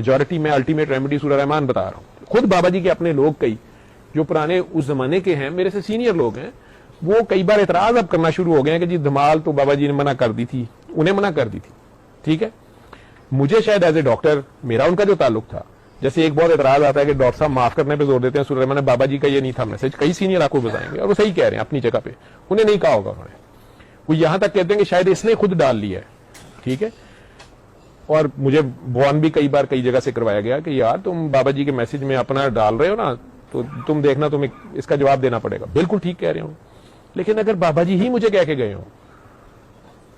Majority में ultimate remedy सूरह रहमान बता रहा हूँ। खुद बाबा जी के अपने लोग कई जो पुराने उस जमाने के हैं, मेरे से सीनियर लोग हैं, वो कई बार एतराज अब करना शुरू हो गए हैं कि जी धमाल तो बाबा जी ने मना कर दी थी, उन्हें मना कर दी थी। ठीक है, मुझे शायद एज ए डॉक्टर मेरा उनका जो ताल्लुक था, जैसे एक बहुत एतराज आता है कि डॉक्टर साहब माफ करने पे जोर देते हैं सूरह रहमान, बाबा जी का ये नहीं था मैसेज। कई सीनियर आपको बताएंगे और वो सही कह रहे हैं अपनी जगह पे, उन्हें नहीं कहा होगा उन्होंने। वो यहां तक कहते हैं कि शायद इसने खुद डाल लिया है। ठीक है, और मुझे बॉन भी कई बार कई जगह से करवाया गया कि यार तुम बाबा जी के मैसेज में अपना डाल रहे हो ना, तो तुम देखना तुम्हें इसका जवाब देना पड़ेगा। बिल्कुल ठीक कह रहे हो, लेकिन अगर बाबा जी ही मुझे कह के गए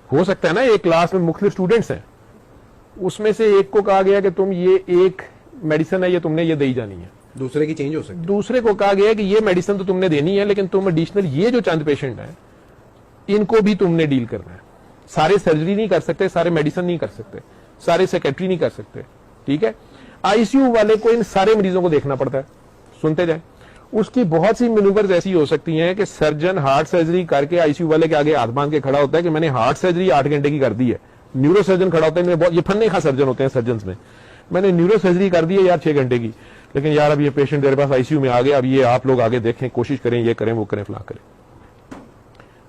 हो सकता है ना एक क्लास में मुख्तलिफ स्टूडेंट्स हैं, उसमें से एक को कहा गया कि तुम ये एक मेडिसिन है ये तुमने ये दी जानी है, दूसरे की चेंज हो सकती है। दूसरे को कहा गया कि ये मेडिसिन तो तुमने देनी है, लेकिन तुम एडिशनल ये जो चंद पेशेंट हैं इनको भी तुमने डील करना है। सारे सर्जरी नहीं कर सकते, सारे मेडिसिन नहीं कर सकते, सारे सेक्रेटरी नहीं कर सकते। ठीक है, आईसीयू वाले को इन सारे मरीजों को देखना पड़ता है। सुनते जाए, उसकी बहुत सी मैन्यूवर्स ऐसी हो सकती हैं कि सर्जन हार्ट सर्जरी करके आईसीयू वाले के आगे हाथ बांध के खड़ा होता है कि मैंने हार्ट सर्जरी 8 घंटे की कर दी है। न्यूरो सर्जन खड़ा होता है, ये फन्ने खा सर्जन होते हैं सर्जन में, मैंने न्यूरो सर्जरी कर दी है यार 6 घंटे की, लेकिन यार अब ये पेशेंट मेरे पास आईसीयू में आ गया, अब ये आप लोग आगे देखें, कोशिश करें, ये करें, वो करें, फला करें।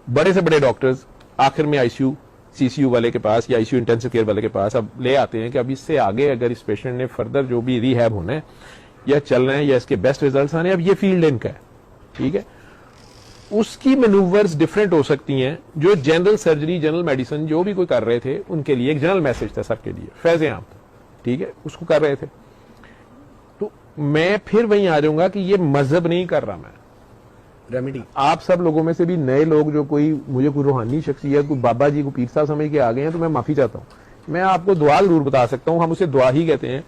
बड़े से बड़े डॉक्टर्स आखिर में आईसीयू सीसीयू वाले के पास या आईसीयू इंटेंसिव केयर वाले के पास अब ले आते हैं कि अब इससे आगे अगर इस पेशेंट ने फर्दर जो भी रिहैब होना है या चलना है या इसके बेस्ट रिजल्ट्स आने, अब ये फील्ड इनका है। ठीक है, उसकी मैन्यूवर्स डिफरेंट हो सकती हैं। जो जनरल सर्जरी जनरल मेडिसिन जो भी कोई कर रहे थे उनके लिए एक जनरल मैसेज था सबके लिए, फैज़ आम। ठीक है, उसको कर रहे थे। तो मैं फिर वहीं आ जाऊंगा कि ये मजहब नहीं कर रहा, मैं रेमेडी। आप सब लोगों में से भी नए लोग जो कोई मुझे कोई रूहानी शख्सियत कोई बाबा जी को पीर साहब समझ के आ गए हैं, तो मैं माफी चाहता हूं। मैं आपको दुआ जरूर बता सकता हूं, हम उसे दुआ ही कहते हैं,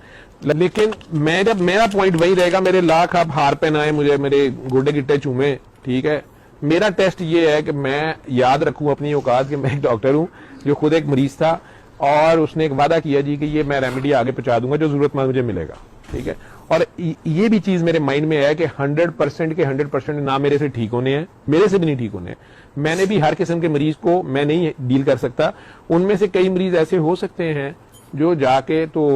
लेकिन मेरा पॉइंट वही रहेगा। मेरे लाख आप हार पहनाए, मुझे मेरे गोडे गिट्टे चूमे, ठीक है, मेरा टेस्ट ये है कि मैं याद रखूं अपनी औकात कि मैं एक डॉक्टर हूं जो खुद एक मरीज था और उसने एक वादा किया जी कि ये मैं रेमेडी आगे पहुंचा दूंगा जो जरूरतमंद मुझे मिलेगा। ठीक है, और ये भी चीज मेरे माइंड में है कि 100% के 100% ना मेरे से ठीक होने हैं, मेरे से भी नहीं ठीक होने हैं। मैंने भी हर किस्म के मरीज को मैं नहीं डील कर सकता। उनमें से कई मरीज ऐसे हो सकते हैं जो जाके तो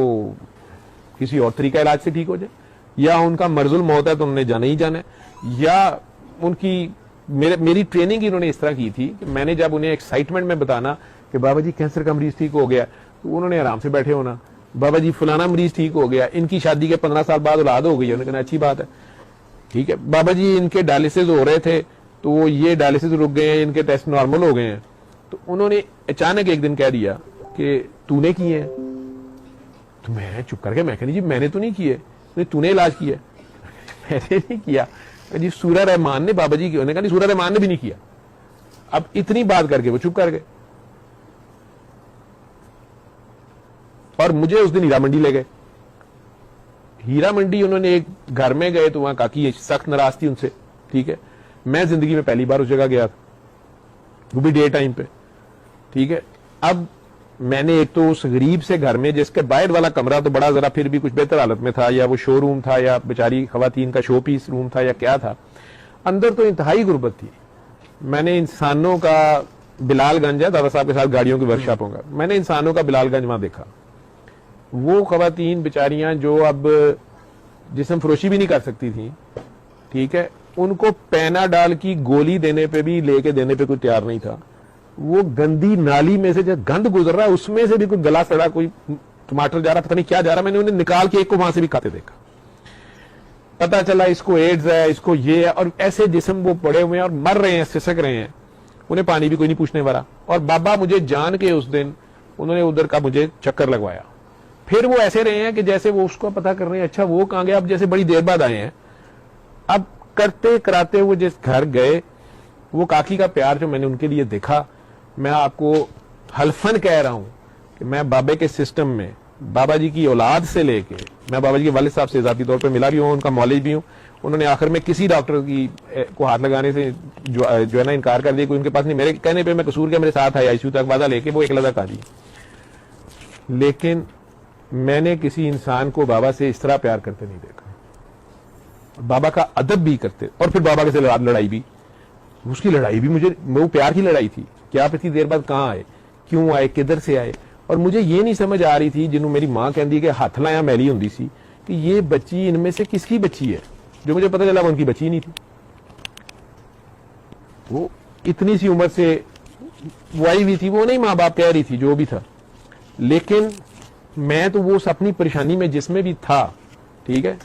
किसी और तरीका इलाज से ठीक हो जाए, या उनका मर्जुल मौत है तो उन्होंने जाना ही जाना है, या उनकी मेरी ट्रेनिंग इन्होंने इस तरह की थी कि मैंने जब उन्हें एक्साइटमेंट में बताना कि बाबा जी कैंसर का मरीज ठीक हो गया, तो उन्होंने आराम से बैठे होना। बाबा जी फलाना मरीज ठीक हो गया, इनकी शादी के 15 साल बाद औलाद हो गई, उन्होंने कहना अच्छी बात है। ठीक है, बाबा जी इनके डायलिसिस हो रहे थे तो ये डायलिसिस रुक गए हैं, इनके टेस्ट नॉर्मल हो गए हैं, तो उन्होंने अचानक एक दिन कह दिया कि तूने किए हैं। तो मैं चुप करके मैं कहनी जी मैंने तो नहीं किए, तूने इलाज किया। मैंने नहीं किया जी, सूरह रहमान ने बाबा जी की। उन्होंने कहा सूरह रहमान ने भी नहीं किया। अब इतनी बात करके वो चुप कर गए और मुझे उस दिन हीरा मंडी ले गए। हीरा मंडी उन्होंने एक घर में गए तो वहां काकी सख्त नाराज थी उनसे। ठीक है, मैं जिंदगी में पहली बार उस जगह गया था, वो भी डे टाइम पे। ठीक है, अब मैंने एक तो उस गरीब से घर में, जिसके बाहर वाला कमरा तो बड़ा जरा फिर भी कुछ बेहतर हालत में था, या वो शो रूम था या बेचारी खवातीन का शो पीस रूम था या क्या था, अंदर तो इंतहाई गुर्बत थी। मैंने इंसानों का बिलालगंज है दादा साहब के साथ गाड़ियों की वर्कशॉपों का, मैंने इंसानों का बिलालगंज वहां देखा। वो खवातीन बेचारियां जो अब जिस्म फरोशी भी नहीं कर सकती थी, ठीक है, उनको पैनाडाल की गोली देने पे भी लेके देने पे कोई तैयार नहीं था। वो गंदी नाली में से जब गंद गुजर रहा है उसमें से भी कोई गला सड़ा कोई टमाटर जा रहा, पता नहीं क्या जा रहा, मैंने उन्हें निकाल के एक को वहां से भी खाते देखा। पता चला इसको एड्स है, इसको ये है, और ऐसे जिस्म वो पड़े हुए हैं और मर रहे हैं, सिसक रहे हैं, उन्हें पानी भी कोई नहीं पूछने वाला। और बाबा मुझे जान के उस दिन उन्होंने उधर का मुझे चक्कर लगवाया। फिर वो ऐसे रहे हैं कि जैसे वो उसको पता कर रहे हैं, अच्छा वो कहां गया, अब जैसे बड़ी देर बाद आए हैं। अब करते कराते हुए जिस घर गए, वो काकी का प्यार जो मैंने उनके लिए देखा, मैं आपको हल्फन कह रहा हूं कि मैं बाबे के सिस्टम में बाबा जी की औलाद से लेके, मैं बाबा जी के वालिद साहब से जाती तौर पे मिला भी हूं, उनका मौलिद भी हूं। उन्होंने आखिर में किसी डॉक्टर की को हाथ लगाने से जो है ना इनकार कर दिया, कोई उनके पास नहीं। मेरे कहने पे मैं कसूर के मेरे साथ आए आईसीयू तक, वादा लेके वो एक लदक आ दी। लेकिन मैंने किसी इंसान को बाबा से इस तरह प्यार करते नहीं देखा। बाबा का अदब भी करते, और फिर बाबा के साथ लड़ाई भी, उसकी लड़ाई भी मुझे, वो प्यार की लड़ाई थी कि आप इतनी देर बाद कहां आए, क्यों आए, किधर से आए, اور مجھے یہ نہیں سمجھ آ رہی تھی جنہوں میری ماں کہندی کہ ہاتھ لایا میلی ہوندی سی کہ یہ بچی ان میں سے کس کی بچی ہے. جو مجھے پتہ چلا وہ ان کی بچی نہیں تھی. وہ اتنی سی عمر سے وہ آئی ہوئی تھی, وہ نہیں ماں باپ کہہ رہی تھی جو بھی تھا, لیکن میں تو وہ اپنی پریشانی میں جس میں بھی تھا. ٹھیک ہے,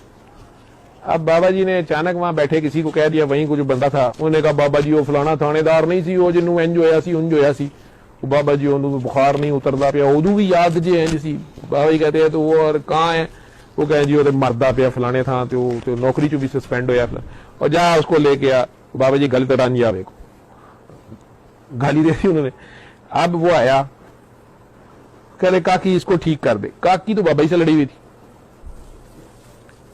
اب بابا جی نے اچانک وہاں بیٹھے کسی کو کہہ دیا, وہیں کو جو بندہ تھا انہوں نے کہا بابا جی وہ فلانا تھانے دار نہیں سی, وہ جنوں انج ہویا سی انج ہویا سی, وہ بابا جی انہوں بخار نہیں اتردا پیا, ادو بھی یاد جی ہیں جی. بابا جی کہتے ہیں تو وہ اور کہاں ہے, وہ کہیں جی وہ مردا پیا فلانے تھا تو نوکری چ بھی سسپینڈ ہویا, اور جا اس کو لے کے آ. بابا جی گل تران جاوے کو گالی دے دی انہوں نے. اب وہ آیا کہ کاکی اس کو ٹھیک کر دے. کاکی تو بابا جی سے لڑی ہوئی تھی,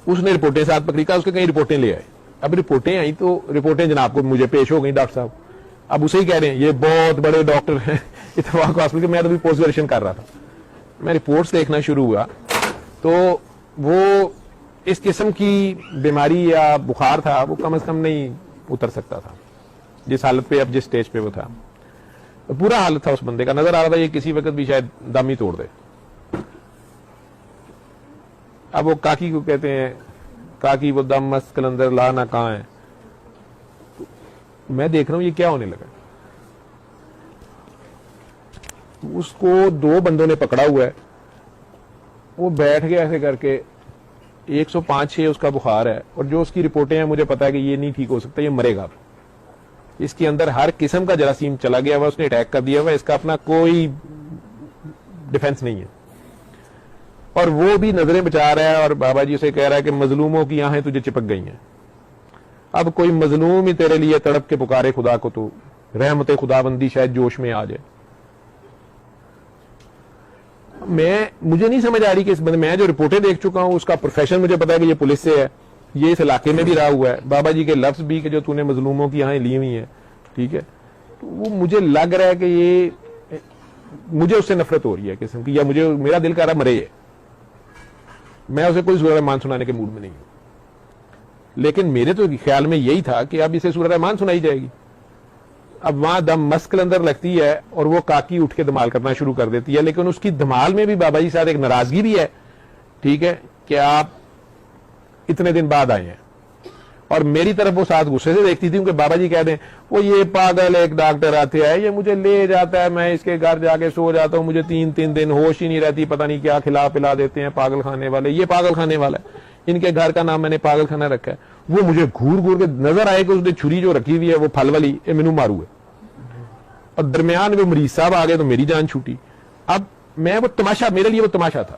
اس نے رپورٹیں ساتھ پکڑی, کہا اس کے کہیں رپورٹیں لے آئے. اب رپورٹیں آئی تو رپورٹیں جناب کو مجھے پیش ہو گئی ڈاکٹر صاحب. اب اسے ہی کہہ رہے ہیں یہ بہت بڑے ڈاکٹر ہیں اتفاق ہاسپٹل کے. میں تو بھی پوسٹ گریجویشن کر رہا تھا, میں رپورٹس دیکھنا شروع ہوا تو وہ اس قسم کی بیماری یا بخار تھا وہ کم از کم نہیں اتر سکتا تھا جس حالت پہ, اب جس سٹیج پہ وہ تھا. پورا حالت تھا اس بندے کا, نظر آ رہا تھا یہ کسی وقت بھی شاید دم ہی توڑ دے. اب وہ کاکی کو کہتے ہیں کاکی وہ دم مست کلندر لانا کہاں ہے. میں دیکھ رہا ہوں یہ کیا ہونے لگا. اس کو 2 بندوں نے پکڑا ہوا ہے, وہ بیٹھ گیا ایسے کر کے, 105-6 اس کا بخار ہے, اور جو اس کی رپورٹیں ہیں مجھے پتا ہے کہ یہ نہیں ٹھیک ہو سکتا, یہ مرے گا. اس کے اندر ہر قسم کا جراثیم چلا گیا ہوا, اس نے اٹیک کر دیا ہوا, اس کا اپنا کوئی ڈیفنس نہیں ہے. اور وہ بھی نظریں بچا رہا ہے, اور بابا جی اسے کہہ رہا ہے کہ مظلوموں کی آنکھیں تجھے چپک گئی ہیں. اب کوئی مظلوم ہی تیرے لیے تڑپ کے پکارے خدا کو تو رحمت خدا بندی شاید جوش میں آ جائے. مجھے نہیں سمجھ آ رہی کہ اس بندے, میں جو رپورٹیں دیکھ چکا ہوں اس کا پروفیشن مجھے پتا ہے کہ یہ پولیس سے ہے, یہ اس علاقے میں بھی رہا ہوا ہے. بابا جی کے لفظ بھی کہ جو تو نے مظلوموں کی آنکھیں لی ہوئی ہیں, ٹھیک ہے, تو وہ مجھے لگ رہا ہے کہ یہ مجھے اس سے نفرت ہو رہی ہے قسم کی, یا مجھے میرا دل کہہ رہا مرے ہے. میں اسے کوئی سورہ رحمان سنانے کے موڈ میں نہیں ہوں, لیکن میرے تو خیال میں یہی تھا کہ اب اسے سورہ رحمان سنائی جائے گی. اب وہاں دم مسکل اندر لگتی ہے اور وہ کاکی اٹھ کے دھمال کرنا شروع کر دیتی ہے, لیکن اس کی دھمال میں بھی بابا جی ساتھ ایک ناراضگی بھی ہے. ٹھیک ہے, کہ آپ اتنے دن بعد آئے ہیں, اور میری طرف وہ ساتھ غصے سے دیکھتی تھی کہ بابا جی کہہ دیں وہ یہ پاگل ایک ڈاکٹر آتے ہیں, یہ مجھے لے جاتا ہے, میں اس کے گھر جا کے سو جاتا ہوں, مجھے 3 دن ہوش ہی نہیں رہتی, پتہ نہیں کیا کھلا پلا دیتے ہیں پاگل خانے والے, یہ پاگل خانے والا ہے, ان کے گھر کا نام میں نے پاگل خانہ رکھا ہے. وہ مجھے گھور گھور کے نظر آئے کہ اس نے چھری جو رکھی ہوئی ہے وہ پھل والی, یہ مینو مارو ہے, اور درمیان میں مریض صاحب آ گئے تو میری جان چھوٹی. اب میں وہ تماشا, میرے لیے وہ تماشا تھا,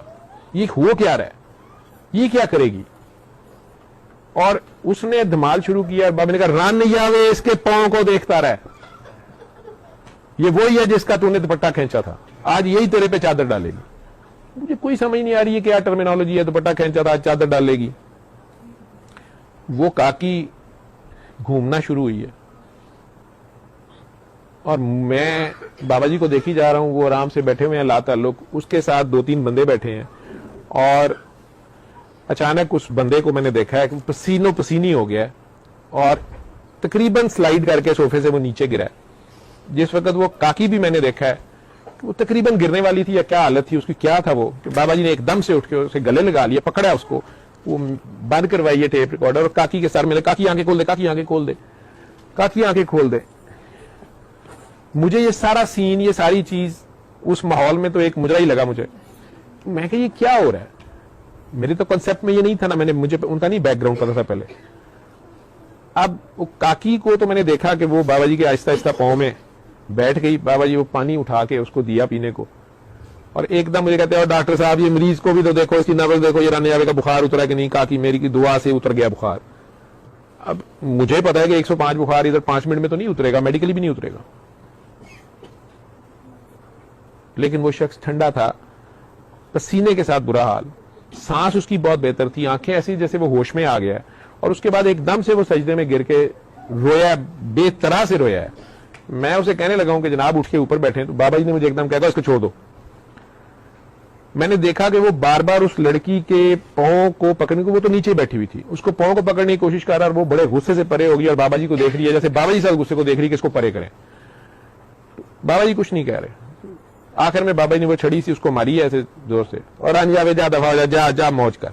یہ ہو کیا رہا ہے, یہ کیا کرے گی. اور اس نے دھمال شروع کیا, بابا نے کہا ران نہیں آوے, اس کے پاؤں کو دیکھتا رہے, یہ وہی ہے جس کا تو نے دوپٹہ کھینچا تھا, آج یہی تیرے پہ چادر ڈالے گی. مجھے کوئی سمجھ نہیں آ رہی ہے کیا ٹرمینالوجی ہے, دوپٹہ کھینچا تھا آج چادر ڈالے گی. وہ کاکی گھومنا شروع ہوئی ہے, اور میں بابا جی کو دیکھی جا رہا ہوں, وہ آرام سے بیٹھے ہوئے ہیں لا تعلق, اس کے ساتھ 2-3 بندے بیٹھے ہیں, اور اچانک اس بندے کو میں نے دیکھا ہے کہ پسینوں پسینی ہو گیا ہے, اور تقریباً سلائیڈ کر کے صوفے سے وہ نیچے گرا ہے. جس وقت وہ کاکی بھی میں نے دیکھا ہے کہ وہ تقریباً گرنے والی تھی, یا کیا حالت تھی اس کی, کیا تھا وہ, کہ بابا جی نے ایک دم سے اٹھ کے اسے گلے لگا لیا, پکڑا اس کو, وہ بند کروائی ہے ٹیپ ریکارڈر, اور کاکی کے سر میں, کاکی آنکھیں کھول دے, کاکی آنکھیں کھول دے, کاکی آنکھیں کھول دے. مجھے یہ سارا سین, یہ ساری چیز اس ماحول میں تو ایک مجرا ہی لگا مجھے. میں کہ یہ کیا ہو رہا ہے, میرے تو کنسپٹ میں یہ نہیں تھا نا, مجھے ان کا نہیں بیک گراؤنڈ پتا تھا پہلے. اب وہ کاکی کو تو میں نے دیکھا کہ وہ بابا جی کے آہستہ آہستہ پاؤں میں بیٹھ گئی. بابا جی وہ پانی اٹھا کے اس کو دیا پینے کو, اور ایک دم مجھے کہتے ہیں ڈاکٹر صاحب یہ مریض کو بھی تو دیکھو, اس کی نبض دیکھو, یہ رانے آوے کا بخار اترا کہ نہیں. کاکی میری کی دعا سے اتر گیا بخار. اب مجھے پتا ہے کہ 105 بخار ادھر 5 منٹ میں تو نہیں اترے گا, میڈیکلی بھی نہیں اترے گا, لیکن وہ شخص ٹھنڈا تھا, پسینے کے ساتھ برا حال, سانس اس کی بہت بہتر تھی, آنکھیں ایسی جیسے وہ ہوش میں آ گیا ہے, اور اس کے بعد ایک دم سے وہ سجدے میں گر کے رویا, بے طرح سے رویا ہے. میں اسے کہنے لگا ہوں کہ جناب اٹھ کے اوپر بیٹھے, تو بابا جی نے مجھے ایک دم کہا اس کو چھوڑ دو. میں نے دیکھا کہ وہ بار بار اس لڑکی کے پاؤں کو پکڑنے کو, وہ تو نیچے بیٹھی ہوئی تھی, اس کو پاؤں کو پکڑنے کی کوشش کر رہا, اور وہ بڑے غصے سے پرے ہوگی, اور بابا جی کو دیکھ رہی ہے جیسے بابا جی ساتھ غصے کو دیکھ رہی کہ اس کو پرے کریں. بابا جی کچھ نہیں کہہ رہے, आखिर में बाबा जी ने वो छड़ी सी उसको मारी है ऐसे जोर से, और जावे जा दफा हो जा, जा जा मौज कर।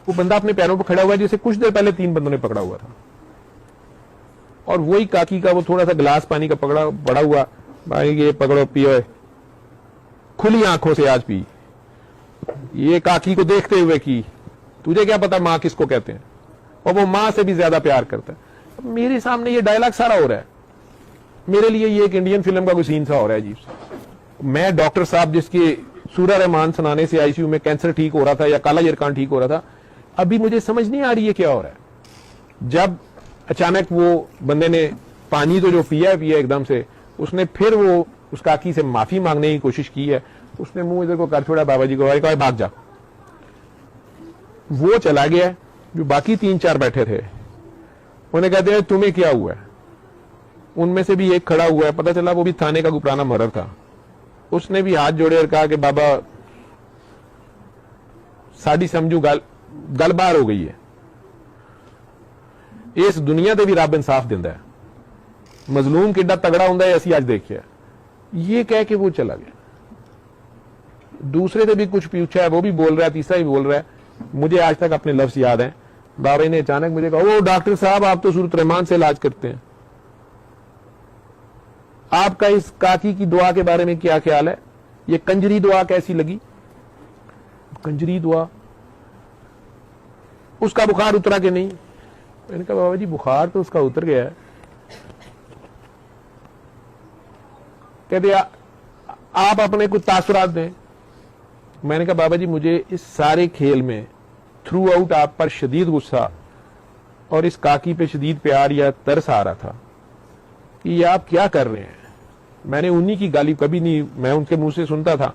वो बंदा अपने पैरों पर खड़ा हुआ है जिसे कुछ देर पहले 3 बंदों ने पकड़ा हुआ था, और वही काकी का वो थोड़ा सा गिलास पानी का पकड़ा पड़ा हुआ, भाई ये पकड़ो पियो, खुली आंखों से आज पी। ये काकी को देखते हुए की, तुझे क्या पता मां किसको कहते हैं, और वो मां से भी ज्यादा प्यार करता है। मेरे सामने ये डायलॉग सारा हो रहा है, मेरे लिए ये एक इंडियन फिल्म का कोई सीन सा हो रहा है अजीब सा। मैं डॉक्टर साहब जिसके सूरा रहमान सुनाने से आईसीयू में कैंसर ठीक हो रहा था या काला यरकान ठीक हो रहा था, अभी मुझे समझ नहीं आ रही है क्या हो रहा है। जब अचानक वो बंदे ने पानी तो जो पिया एकदम से, उसने फिर वो उस काकी से माफी मांगने की कोशिश की है, उसने मुंह इधर को कर छोड़ा बाबा जी को, कहा भाग जा। वो चला गया, जो बाकी 3-4 बैठे थे उन्हें कहते हैं तुम्हें क्या हुआ है। उनमें से भी एक खड़ा हुआ है, पता चला वो भी थाने का कोई पुराना मर्डर था। उसने भी हाथ जोड़े और कहा कि बाबा साड़ी समझू गल बार हो गई है, इस दुनिया ते भी रब इंसाफ दिंदा है, मजलूम किड्डा तगड़ा हुंदा है असीं अज देखिया। ये कह के वो चला गया। दूसरे से भी कुछ पूछा है, वो भी बोल रहा है, तीसरा भी बोल रहा है। मुझे आज तक अपने लफ्ज याद हैं। बाबा ने अचानक मुझे कहा, ओ डॉक्टर साहब आप तो सूरत रहमान से इलाज करते हैं, आपका इस काकी की दुआ के बारे में क्या ख्याल है, ये कंजरी दुआ कैसी लगी। कंजरी दुआ, उसका बुखार उतरा कि नहीं। मैंने कहा बाबा जी बुखार तो उसका उतर गया है। कहते आप अपने कुछ तासुरात दें। मैंने कहा बाबा जी मुझे इस सारे खेल में थ्रू आउट आप पर शदीद गुस्सा और इस काकी पे शदीद प्यार या तरस आ रहा था कि ये आप क्या कर रहे हैं। मैंने उन्हीं की गाली कभी नहीं, मैं उनके मुंह से सुनता था।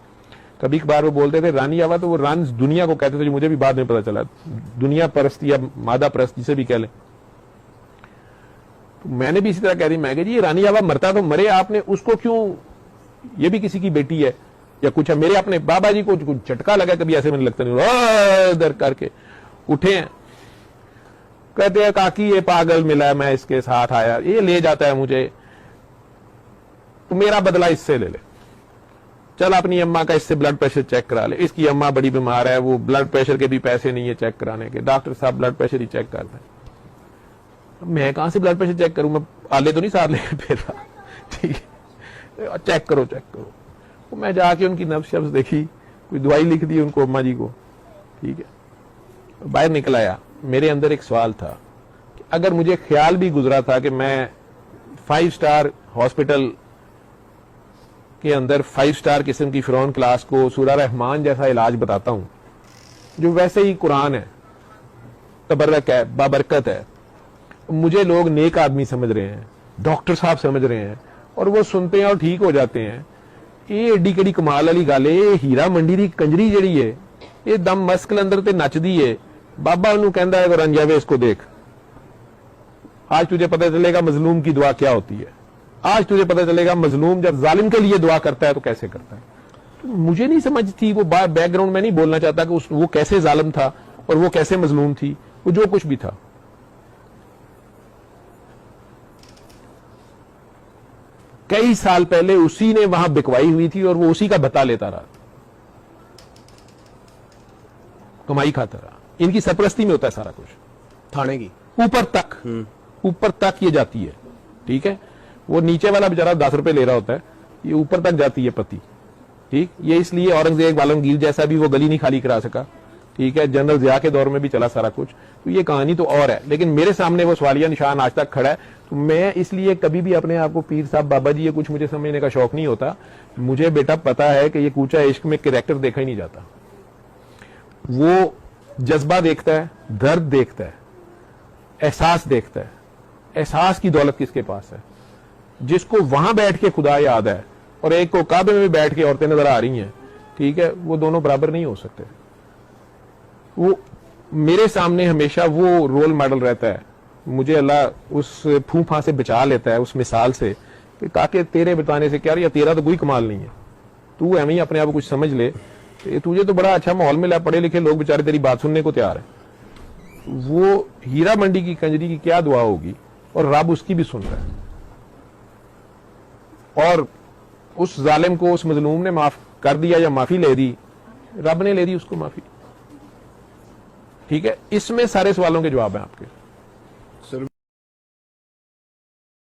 कभी कभार वो बोलते थे रानी आवा, तो वो रान दुनिया को कहते थे, जो मुझे भी बाद में पता चला दुनिया परस्त या मादा परस्त जिसे भी कह लें। तो मैंने भी इसी तरह कह दी, मैं कह जी ये रानी आवा मरता तो मरे, आपने उसको क्यों, ये भी किसी की बेटी है या कुछ है। मेरे अपने बाबा जी को कुछ झटका लगा कभी ऐसे मैंने लगता नहीं, दर करके उठे हैं, कहते हैं काकी ये पागल मिला है, मैं इसके साथ आया, ये ले जाता है मुझे, तो मेरा बदला इससे ले ले, चल अपनी अम्मा का इससे ब्लड प्रेशर चेक करा ले, इसकी अम्मा बड़ी बीमार है, वो ब्लड प्रेशर के भी पैसे नहीं है चेक कराने के, डॉक्टर साहब ब्लड प्रेशर ही चेक करते हैं। मैं कहां से ब्लड प्रेशर चेक करूं, मैं आले तो नहीं साथ लेके फिर रहा, ठीक है, चेक करो चेक करो। तो मैं जाके उनकी नब्ज शब्ज देखी, कोई दवाई लिख दी उनको अम्मा जी को, ठीक है। बाहर निकल आया, मेरे अंदर एक सवाल था कि अगर मुझे ख्याल भी गुजरा था कि मैं 5 स्टार हॉस्पिटल के अंदर 5 स्टार किस्म की फिरौन क्लास को सूरा रहमान जैसा इलाज बताता हूं, जो वैसे ही कुरान है, तबर्रक है, बाबरकत है, मुझे लोग नेक आदमी समझ रहे हैं, डॉक्टर साहब समझ रहे हैं, और वो सुनते हैं और ठीक हो जाते हैं। ये एडी कड़ी कमाल वाली गल है, ये हीरा मंडी दी कंजरी जड़ी है, ये दम मस्क अंदर ते नचदी है, बाबा उन्होंने कहता है रन जावे इसको देख, आज तुझे पता चलेगा मजलूम की दुआ क्या होती है, आज तुझे पता चलेगा मजलूम जब जालिम के लिए दुआ करता है तो कैसे करता है। तो मुझे नहीं समझ थी, वो बैकग्राउंड में नहीं बोलना चाहता कि वो कैसे जालिम था और वो कैसे मजलूम थी, वो जो कुछ भी था। कई साल पहले उसी ने वहां बिकवाई हुई थी और वो उसी का बता लेता रहा, कमाई खाता रहा। इनकी सरपरस्ती में होता है सारा कुछ, थाने की ऊपर तक ये जाती है, ठीक है। वो नीचे वाला बेचारा 10 रुपए ले रहा होता है, ये ऊपर तक जाती है पति, ठीक। ये इसलिए औरंगजेब आलमगीर जैसा भी वो गली नहीं खाली करा सका, ठीक है। जनरल जिया के दौर में भी चला सारा कुछ। तो ये कहानी तो और है, लेकिन मेरे सामने वो सवालिया निशान आज तक खड़ा है। तो मैं इसलिए कभी भी अपने आप को पीर साहब बाबा जी ये कुछ मुझे समझने का शौक नहीं होता। मुझे बेटा पता है कि ये कूचा इश्क में कैरेक्टर देखा ही नहीं जाता। वो जज्बा देखता है, दर्द देखता है, एहसास देखता है। एहसास की दौलत किसके पास है? जिसको वहां बैठ के खुदा याद है और एक को काबे में बैठ के औरतें नजर आ रही हैं, ठीक है, वो दोनों बराबर नहीं हो सकते। वो मेरे सामने हमेशा वो रोल मॉडल रहता है। मुझे अल्लाह उस फूफा से बचा लेता है, उस मिसाल से कि काके तेरे बताने से क्या, या तेरा तो कोई कमाल नहीं है, तू एवं ही अपने आप को कुछ समझ ले, तुझे तो बड़ा अच्छा माहौल मिला, पढ़े लिखे लोग बेचारे तेरी बात सुनने को तैयार है। वो हीरा मंडी की कंजरी की क्या दुआ होगी, और रब उसकी भी सुन रहा है। और اس ظالم کو اس مظلوم نے معاف کر دیا یا معافی لے دی, رب نے لے دی اس کو معافی. ٹھیک ہے, اس میں سارے سوالوں کے جواب ہیں آپ کے.